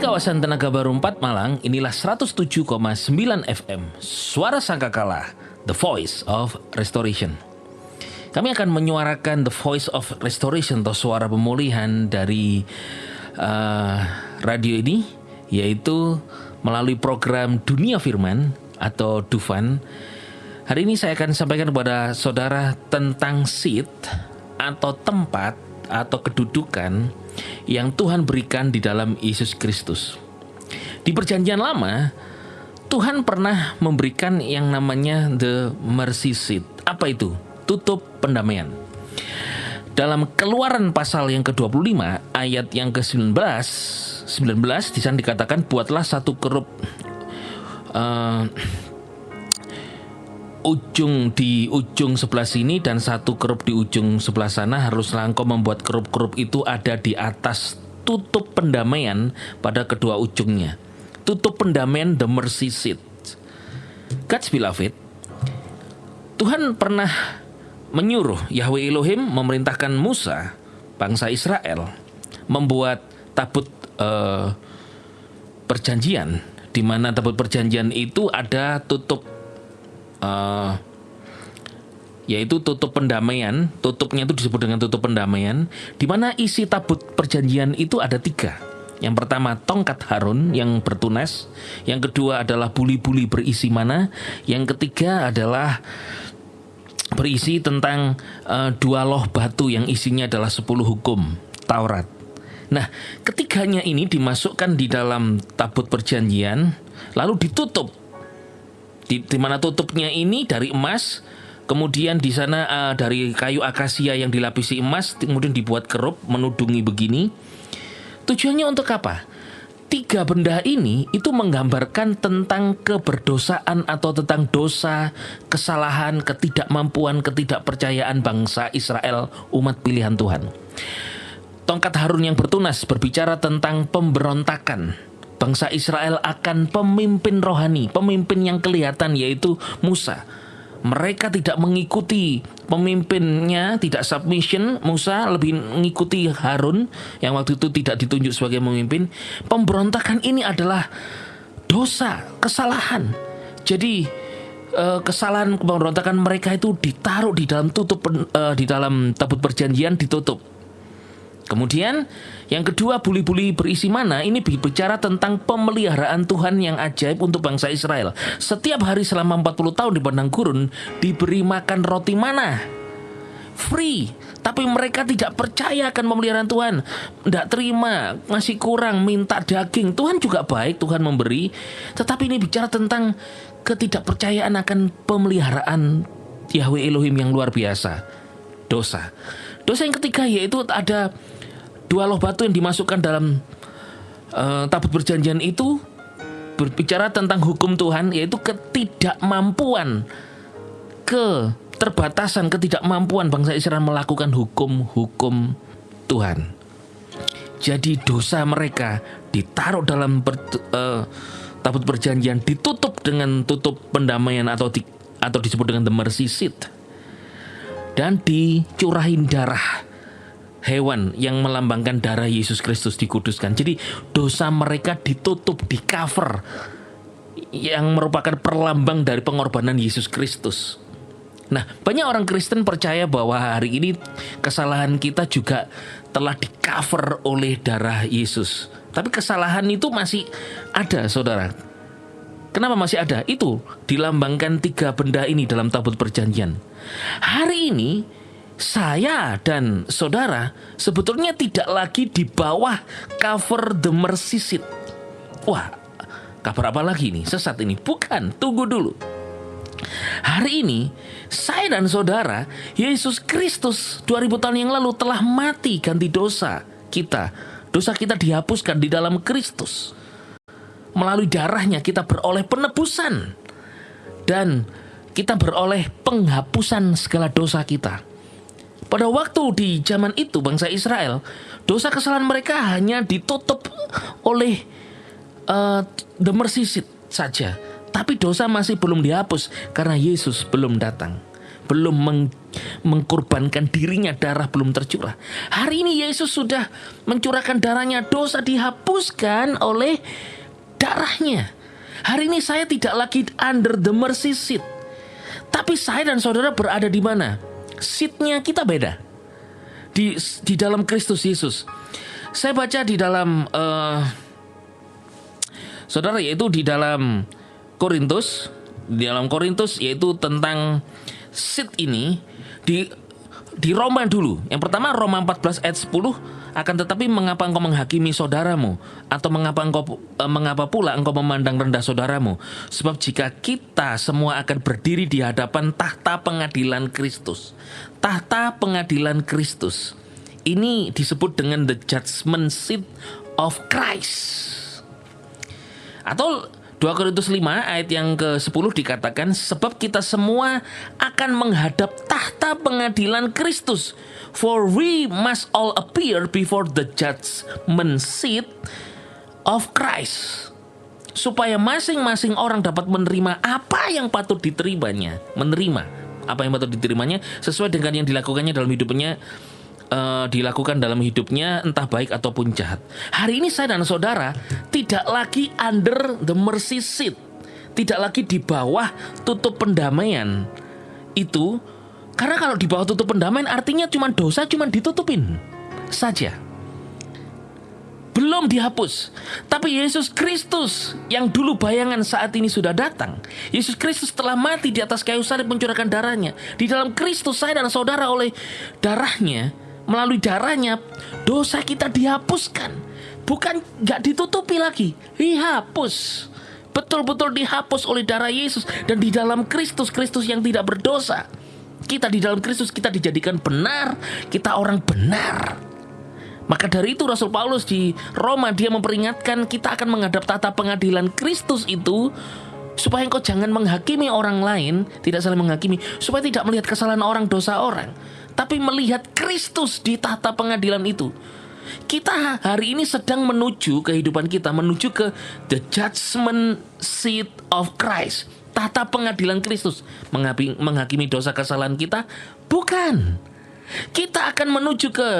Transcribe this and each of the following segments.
kawasan Tenaga Baru 4 Malang, inilah 107,9 FM, Suara Sangkakala, The Voice of Restoration. Kami akan menyuarakan The Voice of Restoration atau suara pemulihan dari radio ini, yaitu melalui program Dunia Firman atau Dufan. Hari ini saya akan sampaikan kepada saudara tentang seat atau tempat atau kedudukan yang Tuhan berikan di dalam Yesus Kristus. Di Perjanjian Lama, Tuhan pernah memberikan yang namanya the mercy seat. Apa itu? Tutup pendamaian. Dalam Keluaran pasal yang ke-25 ayat yang ke-19 di sana dikatakan, buatlah satu kerup ujung di ujung sebelah sini dan satu kerup di ujung sebelah sana. Haruslah engkau membuat kerup-kerup itu ada di atas tutup pendamaian pada kedua ujungnya. Tutup pendamaian, the mercy seat. God's beloved, Tuhan pernah menyuruh Yahweh Elohim memerintahkan Musa, bangsa Israel, membuat tabut perjanjian, di mana tabut perjanjian itu ada tutup yaitu tutup pendamaian. Tutupnya itu disebut dengan tutup pendamaian, di mana isi tabut perjanjian itu ada 3. Yang pertama tongkat Harun yang bertunas, yang kedua adalah buli-buli berisi mana, yang ketiga adalah berisi tentang 2 loh batu yang isinya adalah 10 hukum Taurat. Nah, ketiganya ini dimasukkan di dalam tabut perjanjian, lalu ditutup. Di mana tutupnya ini dari emas, kemudian di sana dari kayu akasia yang dilapisi emas, kemudian dibuat kerup menudungi begini. Tujuannya untuk apa? 3 benda ini itu menggambarkan tentang keberdosaan atau tentang dosa, kesalahan, ketidakmampuan, ketidakpercayaan bangsa Israel, umat pilihan Tuhan. Tongkat Harun yang bertunas berbicara tentang pemberontakan bangsa Israel akan pemimpin rohani, pemimpin yang kelihatan, yaitu Musa. Mereka tidak mengikuti pemimpinnya, tidak submission. Musa lebih mengikuti Harun yang waktu itu tidak ditunjuk sebagai pemimpin. Pemberontakan ini adalah dosa, kesalahan. Jadi kesalahan pemberontakan mereka itu ditaruh di dalam di dalam tabut perjanjian, ditutup. Kemudian yang kedua, buli-buli berisi mana, ini bicara tentang pemeliharaan Tuhan yang ajaib untuk bangsa Israel. Setiap hari selama 40 tahun di padang gurun diberi makan roti mana, free. Tapi mereka tidak percaya akan pemeliharaan Tuhan, tidak terima, masih kurang, minta daging. Tuhan juga baik, Tuhan memberi, tetapi ini bicara tentang ketidakpercayaan akan pemeliharaan Yahweh Elohim yang luar biasa. Dosa yang ketiga yaitu ada 2 loh batu yang dimasukkan dalam tabut perjanjian itu, berbicara tentang hukum Tuhan, yaitu ketidakmampuan, keterbatasan, ketidakmampuan bangsa Israel melakukan hukum-hukum Tuhan. Jadi dosa mereka ditaruh dalam tabut perjanjian, ditutup dengan tutup pendamaian atau disebut dengan the mercy seat, dan dicurahin darah hewan yang melambangkan darah Yesus Kristus dikuduskan. Jadi dosa mereka ditutup, di cover, yang merupakan perlambang dari pengorbanan Yesus Kristus. Nah, banyak orang Kristen percaya bahwa hari ini kesalahan kita juga telah di cover oleh darah Yesus. Tapi kesalahan itu masih ada, saudara. Kenapa masih ada? Itu dilambangkan 3 benda ini dalam tabut perjanjian. Hari ini saya dan saudara sebetulnya tidak lagi di bawah cover the mercy seat. Wah, kabar apa lagi nih? Sesat ini? Bukan, tunggu dulu. Hari ini saya dan saudara, Yesus Kristus 2000 tahun yang lalu telah mati ganti dosa kita. Dosa kita dihapuskan di dalam Kristus. Melalui darahnya kita beroleh penebusan, dan kita beroleh penghapusan segala dosa kita. Pada waktu di zaman itu bangsa Israel, dosa kesalahan mereka hanya ditutup oleh the mercy seat saja. Tapi dosa masih belum dihapus karena Yesus belum datang. belum mengkorbankan dirinya, darah belum tercurah. Hari ini Yesus sudah mencurahkan darahnya, dosa dihapuskan oleh darahnya. Hari ini saya tidak lagi under the mercy seat. Tapi saya dan saudara berada di mana? Seatnya kita beda. Di dalam Kristus Yesus. Saya baca di dalam saudara, yaitu di dalam Korintus, yaitu tentang seat ini di Roma dulu. Yang pertama Roma 14 ayat 10, akan tetapi mengapa engkau menghakimi saudaramu, atau mengapa pula engkau memandang rendah saudaramu? Sebab jika kita semua akan berdiri di hadapan tahta pengadilan Kristus. Tahta pengadilan Kristus. Ini disebut dengan the judgment seat of Christ. Atau 2 Korintus 5 ayat yang ke-10 dikatakan, sebab kita semua akan menghadap tahta pengadilan Kristus. For we must all appear before the judgment seat of Christ. Supaya masing-masing orang dapat menerima apa yang patut diterimanya. Menerima apa yang patut diterimanya sesuai dengan yang dilakukannya dalam hidupnya. Dilakukan dalam hidupnya, entah baik ataupun jahat. Hari ini saya dan saudara tidak lagi under the mercy seat, tidak lagi di bawah tutup pendamaian itu. Karena kalau di bawah tutup pendamaian artinya cuma dosa cuma ditutupin saja, belum dihapus. Tapi Yesus Kristus yang dulu bayangan saat ini sudah datang. Yesus Kristus telah mati di atas kayu salib mencurahkan darahnya. Di dalam Kristus saya dan saudara oleh darahnya, melalui darahnya dosa kita dihapuskan. Bukan gak ditutupi lagi, dihapus. Betul-betul dihapus oleh darah Yesus. Dan di dalam Kristus yang tidak berdosa, kita di dalam Kristus kita dijadikan benar. Kita orang benar. Maka dari itu Rasul Paulus di Roma dia memperingatkan kita akan menghadap tahta pengadilan Kristus itu, supaya engkau jangan menghakimi orang lain, tidak saling menghakimi, supaya tidak melihat kesalahan orang, dosa orang, tapi melihat Kristus di tahta pengadilan itu. Kita hari ini sedang menuju kehidupan kita, menuju ke the judgment seat of Christ. Tahta pengadilan Kristus. Menghakimi dosa kesalahan kita? Bukan. Kita akan menuju ke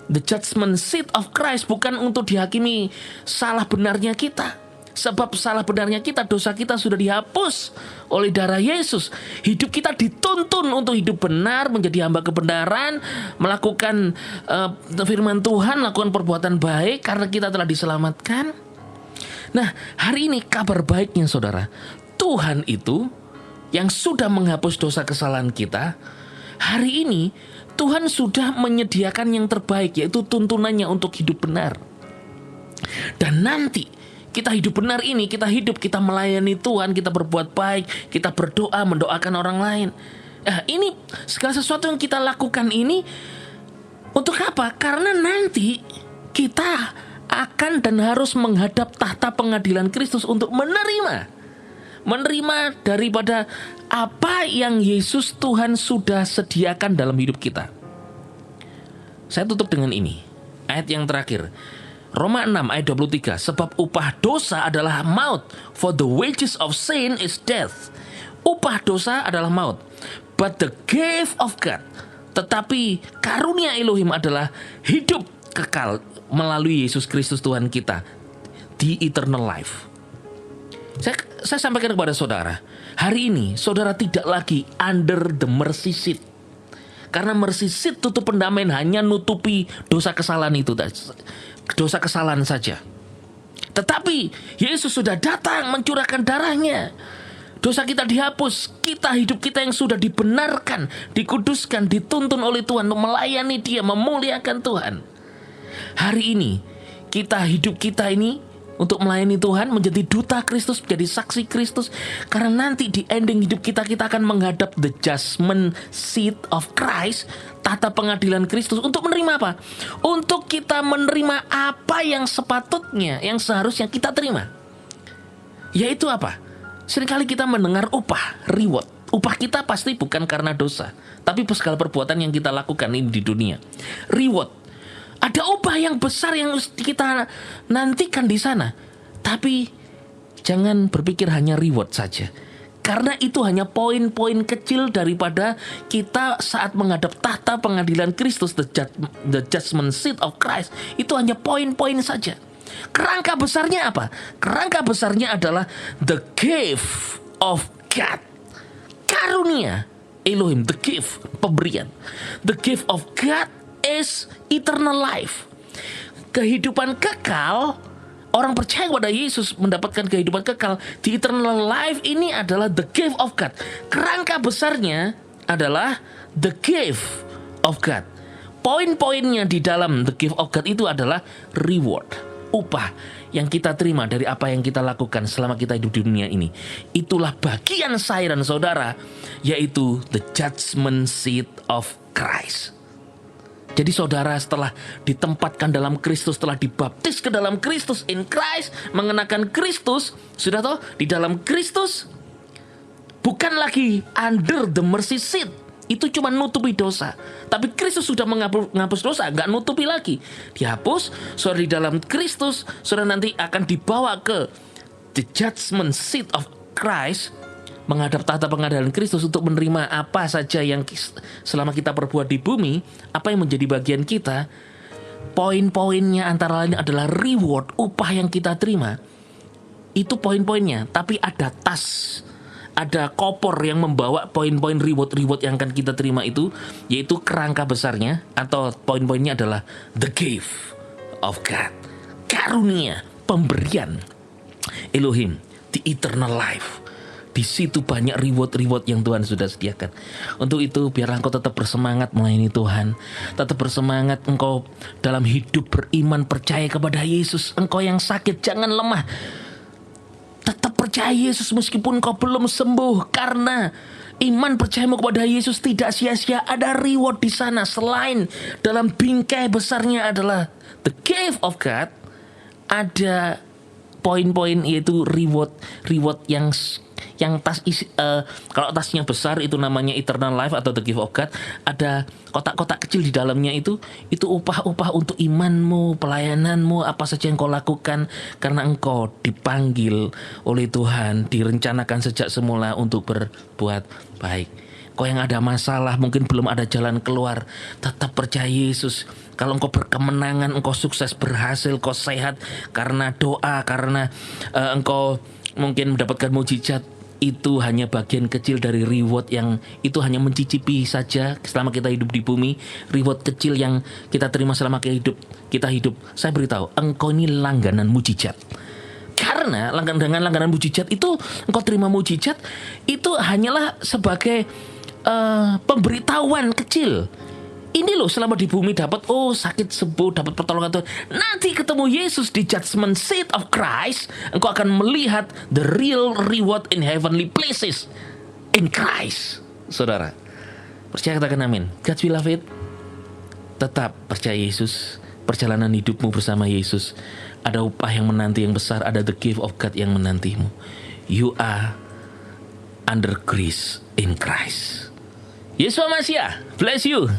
the judgment seat of Christ bukan untuk dihakimi salah benarnya kita. Sebab salah benarnya kita, dosa kita sudah dihapus oleh darah Yesus. Hidup kita dituntun untuk hidup benar, menjadi hamba kebenaran, melakukan firman Tuhan, melakukan perbuatan baik karena kita telah diselamatkan. Nah, hari ini kabar baiknya saudara, Tuhan itu yang sudah menghapus dosa kesalahan kita, hari ini Tuhan sudah menyediakan yang terbaik, yaitu tuntunannya untuk hidup benar. Dan nanti kita hidup benar ini, kita hidup, kita melayani Tuhan, kita berbuat baik, kita berdoa, mendoakan orang lain. Ini segala sesuatu yang kita lakukan ini untuk apa? Karena nanti kita akan dan harus menghadap tahta pengadilan Kristus untuk menerima daripada apa yang Yesus Tuhan sudah sediakan dalam hidup kita. Saya tutup dengan ini, ayat yang terakhir. Roma 6 ayat 23, sebab upah dosa adalah maut, for the wages of sin is death. Upah dosa adalah maut, but the gift of God, tetapi karunia Elohim adalah hidup kekal melalui Yesus Kristus Tuhan kita, the eternal life. Saya sampaikan kepada saudara, hari ini saudara tidak lagi under the mercy seat. Karena mercy seat tutup pendamaian hanya nutupi dosa kesalahan itu, dosa kesalahan saja. Tetapi Yesus sudah datang mencurahkan darahnya. Dosa kita dihapus, hidup kita yang sudah dibenarkan, dikuduskan, dituntun oleh Tuhan untuk melayani Dia, memuliakan Tuhan. Hari ini hidup kita ini untuk melayani Tuhan, menjadi duta Kristus, menjadi saksi Kristus. Karena nanti di ending hidup kita akan menghadap the judgment seat of Christ, tahta pengadilan Kristus. Untuk menerima apa? Untuk kita menerima apa yang sepatutnya, yang seharusnya kita terima. Yaitu apa? Seringkali kita mendengar upah, reward. Upah kita pasti bukan karena dosa, tapi segala perbuatan yang kita lakukan ini di dunia. Reward. Ada upah yang besar yang kita nantikan di sana. Tapi jangan berpikir hanya reward saja. Karena itu hanya poin-poin kecil daripada kita saat menghadap tahta pengadilan Kristus, the judgment seat of Christ. Itu hanya poin-poin saja. Kerangka besarnya apa? Kerangka besarnya adalah the gift of God. Karunia Elohim, the gift, pemberian. The gift of God is eternal life. Kehidupan kekal. Orang percaya kepada Yesus mendapatkan kehidupan kekal di eternal life ini adalah the gift of God. Kerangka besarnya adalah the gift of God. Poin-poinnya di dalam the gift of God itu adalah reward, upah yang kita terima dari apa yang kita lakukan selama kita hidup di dunia ini. Itulah bagian saya dan saudara, yaitu the judgment seat of Christ. Jadi saudara setelah ditempatkan dalam Kristus, setelah dibaptis ke dalam Kristus, in Christ, mengenakan Kristus, sudah tahu di dalam Kristus bukan lagi under the mercy seat. Itu cuma nutupi dosa. Tapi Kristus sudah menghapus dosa, nggak nutupi lagi. Dihapus, saudara di dalam Kristus, saudara nanti akan dibawa ke the judgment seat of Christ, menghadap tahta pengadilan Kristus untuk menerima apa saja yang selama kita perbuat di bumi, apa yang menjadi bagian kita. Poin-poinnya antara lain adalah reward, upah yang kita terima. Itu poin-poinnya, tapi ada tas, ada koper yang membawa poin-poin reward yang akan kita terima itu, yaitu kerangka besarnya atau poin-poinnya adalah the gift of God. Karunia, pemberian Elohim, the eternal life. Di situ banyak reward yang Tuhan sudah sediakan. Untuk itu biarlah engkau tetap bersemangat melayani Tuhan. Tetap bersemangat engkau dalam hidup beriman, percaya kepada Yesus. Engkau yang sakit jangan lemah. Tetap percaya Yesus meskipun engkau belum sembuh. Karena iman percayamu kepada Yesus tidak sia-sia. Ada reward di sana. Selain dalam bingkai besarnya adalah the gift of God, ada poin-poin yaitu reward yang tas isi, kalau tasnya besar itu namanya eternal life atau the gift of God. Ada kotak-kotak kecil di dalamnya itu upah-upah untuk imanmu, pelayananmu, apa saja yang kau lakukan karena engkau dipanggil oleh Tuhan, direncanakan sejak semula untuk berbuat baik. Kau yang ada masalah, mungkin belum ada jalan keluar, tetap percaya Yesus. Kalau engkau berkemenangan, engkau sukses, berhasil, kau sehat karena doa, karena engkau mungkin mendapatkan mujizat, itu hanya bagian kecil dari reward yang itu hanya mencicipi saja selama kita hidup di bumi. Reward kecil yang kita terima selama kita hidup. Saya beritahu, engkau ini langganan mujizat. Karena langganan mujizat itu, engkau terima mujizat itu hanyalah sebagai pemberitahuan kecil. Ini loh selama di bumi dapat sakit sembuh, dapat pertolongan Tuhan. Nanti ketemu Yesus di judgment seat of Christ, engkau akan melihat the real reward in heavenly places in Christ. Saudara, percaya katakan amin. God's beloved, tetap percaya Yesus. Perjalanan hidupmu bersama Yesus, ada upah yang menanti yang besar, ada the gift of God yang menantimu. You are under grace in Christ. Yesus Masiah, bless you.